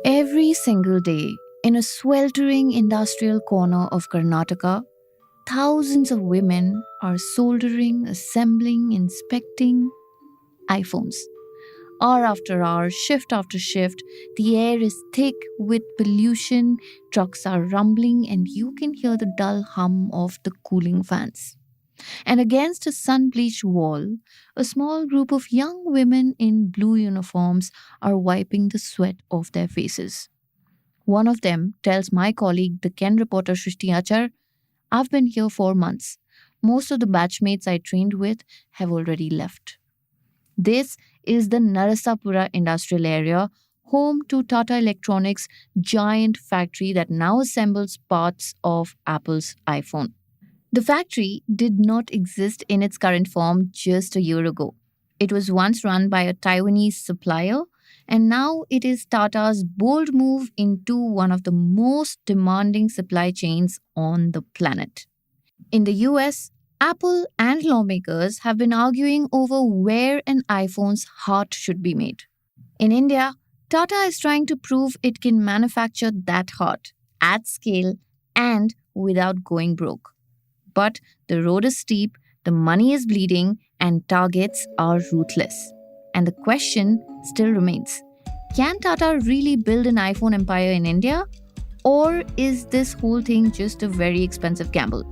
Every single day, in a sweltering industrial corner of Karnataka, thousands of women are soldering, assembling, inspecting iPhones. Hour after hour, shift after shift, the air is thick with pollution, trucks are rumbling, and you can hear the dull hum of the cooling fans. And against a sun bleached wall, a small group of young women in blue uniforms are wiping the sweat off their faces. One of them tells my colleague, the Ken reporter Shrishti Achar, I've been here 4 months. Most of the batchmates I trained with have already left. This is the Narasapura industrial area, home to Tata Electronics' giant factory that now assembles parts of Apple's iPhone. The factory did not exist in its current form just a year ago. It was once run by a Taiwanese supplier, and now it is Tata's bold move into one of the most demanding supply chains on the planet. In the US, Apple and lawmakers have been arguing over where an iPhone's heart should be made. In India, Tata is trying to prove it can manufacture that heart at scale and without going broke. But the road is steep, the money is bleeding, and targets are ruthless. And the question still remains, can Tata really build an iPhone empire in India? Or is this whole thing just a very expensive gamble?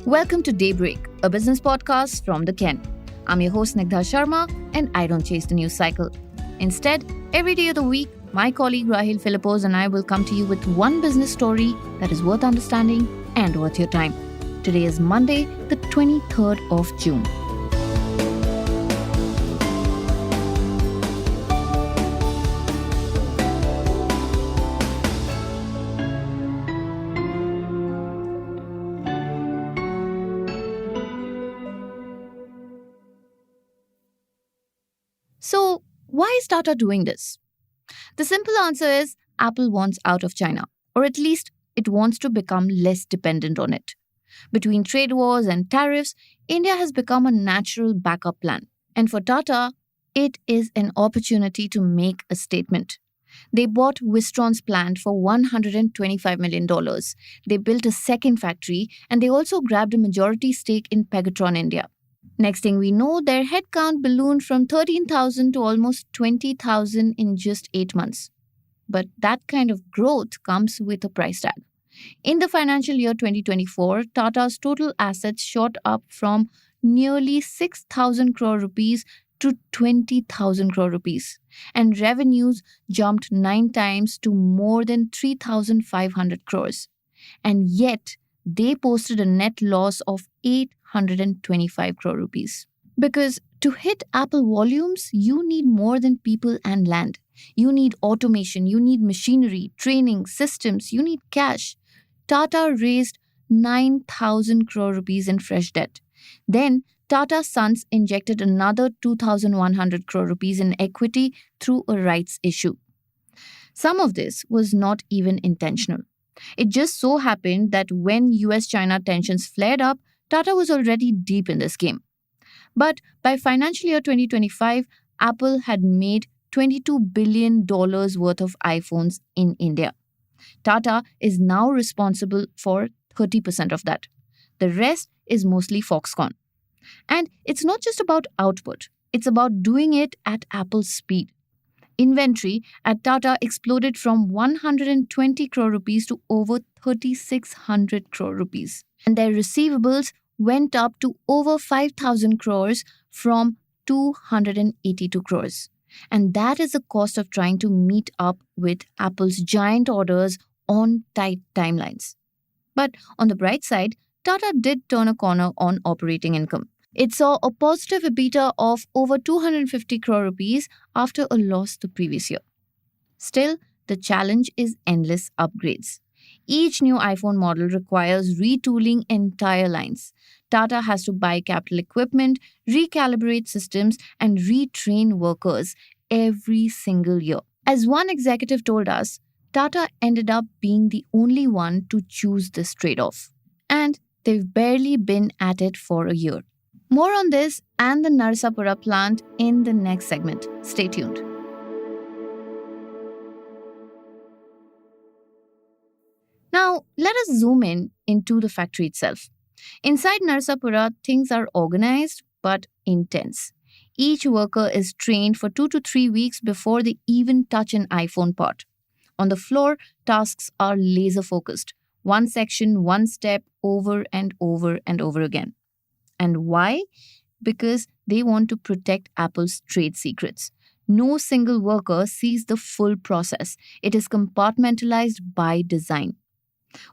Welcome to Daybreak, a business podcast from the Ken. I'm your host Nigdha Sharma, and I don't chase the news cycle. Instead, every day of the week, my colleague Rahil Philippos and I will come to you with one business story that is worth understanding and worth your time. Today is Monday, the 23rd of June. So, why is Tata doing this? The simple answer is Apple wants out of China, or at least it wants to become less dependent on it. Between trade wars and tariffs, India has become a natural backup plan. And for Tata, it is an opportunity to make a statement. They bought Wistron's plant for $125 million. They built a second factory, and they also grabbed a majority stake in Pegatron India. Next thing we know, their headcount ballooned from 13,000 to almost 20,000 in just 8 months. But that kind of growth comes with a price tag. In the financial year 2024, Tata's total assets shot up from nearly 6,000 crore rupees to 20,000 crore rupees, and revenues jumped 9 times to more than 3,500 crores. And yet, they posted a net loss of 825 crore rupees. Because to hit Apple volumes, you need more than people and land. You need automation, you need machinery, training, systems, you need cash. Tata raised 9,000 crore rupees in fresh debt. Then Tata Sons injected another 2,100 crore rupees in equity through a rights issue. Some of this was not even intentional. It just so happened that when US-China tensions flared up, Tata was already deep in this game. But by financial year 2025, Apple had made $22 billion worth of iPhones in India. Tata is now responsible for 30% of that. The rest is mostly Foxconn. And it's not just about output, it's about doing it at Apple's speed. Inventory at Tata exploded from 120 crore rupees to over 3,600 crore rupees. And their receivables went up to over 5,000 crores from 282 crores. And that is the cost of trying to meet up with Apple's giant orders on tight timelines. But on the bright side, Tata did turn a corner on operating income. It saw a positive EBITDA of over 250 crore rupees after a loss the previous year. Still, the challenge is endless upgrades. Each new iPhone model requires retooling entire lines. Tata has to buy capital equipment, recalibrate systems, and retrain workers every single year. As one executive told us, Tata ended up being the only one to choose this trade-off. And they've barely been at it for a year. More on this and the Narasapura plant in the next segment. Stay tuned. Now, let us zoom in into the factory itself. Inside Narsapura, things are organized but intense. Each worker is trained for 2 to 3 weeks before they even touch an iPhone part. On the floor, tasks are laser focused. One section, one step, over and over and over again. And why? Because they want to protect Apple's trade secrets. No single worker sees the full process. It is compartmentalized by design.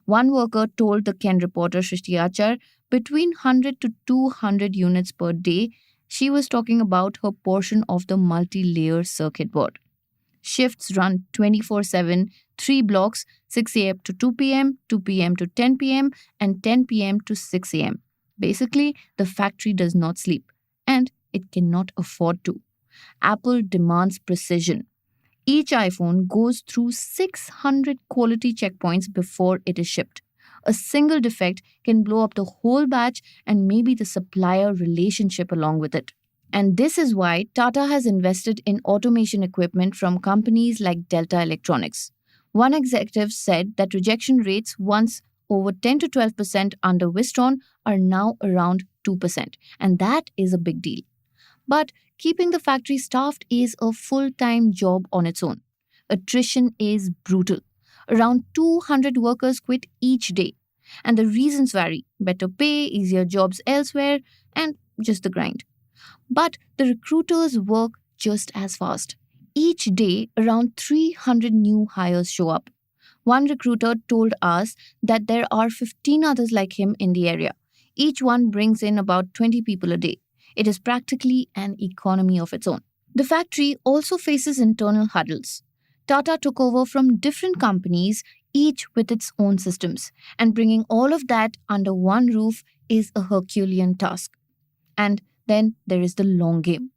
One worker told the Ken reporter Shrishti Achar between 100 to 200 units per day, she was talking about her portion of the multi layer circuit board. Shifts run 24/7, 3 blocks, 6 a.m. to 2 p.m., 2 p.m. to 10 p.m., and 10 p.m. to 6 a.m. Basically, the factory does not sleep, and it cannot afford to. Apple demands precision. Each iPhone goes through 600 quality checkpoints before it is shipped. A single defect can blow up the whole batch and maybe the supplier relationship along with it. And this is why Tata has invested in automation equipment from companies like Delta Electronics. One executive said that rejection rates once over 10 to 12% under Wistron are now around 2%, and that is a big deal. But keeping the factory staffed is a full-time job on its own. Attrition is brutal. Around 200 workers quit each day. And the reasons vary: better pay, easier jobs elsewhere, and just the grind. But the recruiters work just as fast. Each day, around 300 new hires show up. One recruiter told us that there are 15 others like him in the area. Each one brings in about 20 people a day. It is practically an economy of its own. The factory also faces internal hurdles. Tata took over from different companies, each with its own systems, and bringing all of that under one roof is a Herculean task. And then there is the long game.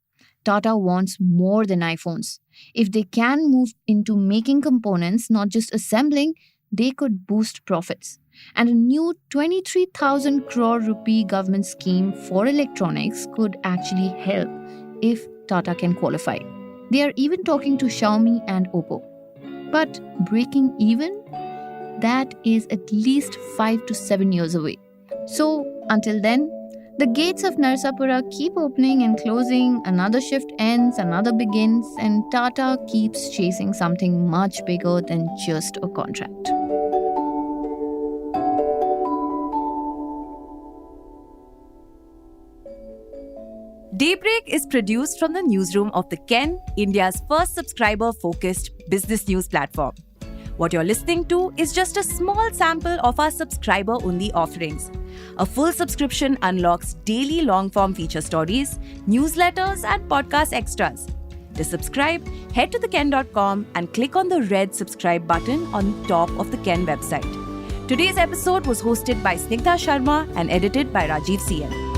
Tata wants more than iPhones. If they can move into making components, not just assembling, they could boost profits. And a new 23,000 crore rupee government scheme for electronics could actually help if Tata can qualify. They are even talking to Xiaomi and Oppo. But breaking even? That is at least 5 to 7 years away. So until then, the gates of Narsapura keep opening and closing, another shift ends, another begins, and Tata keeps chasing something much bigger than just a contract. Daybreak is produced from the newsroom of the Ken, India's first subscriber-focused business news platform. What you're listening to is just a small sample of our subscriber-only offerings. A full subscription unlocks daily long-form feature stories, newsletters, and podcast extras. To subscribe, head to theken.com and click on the red subscribe button on top of the Ken website. Today's episode was hosted by Snigdha Sharma and edited by Rajiv CN.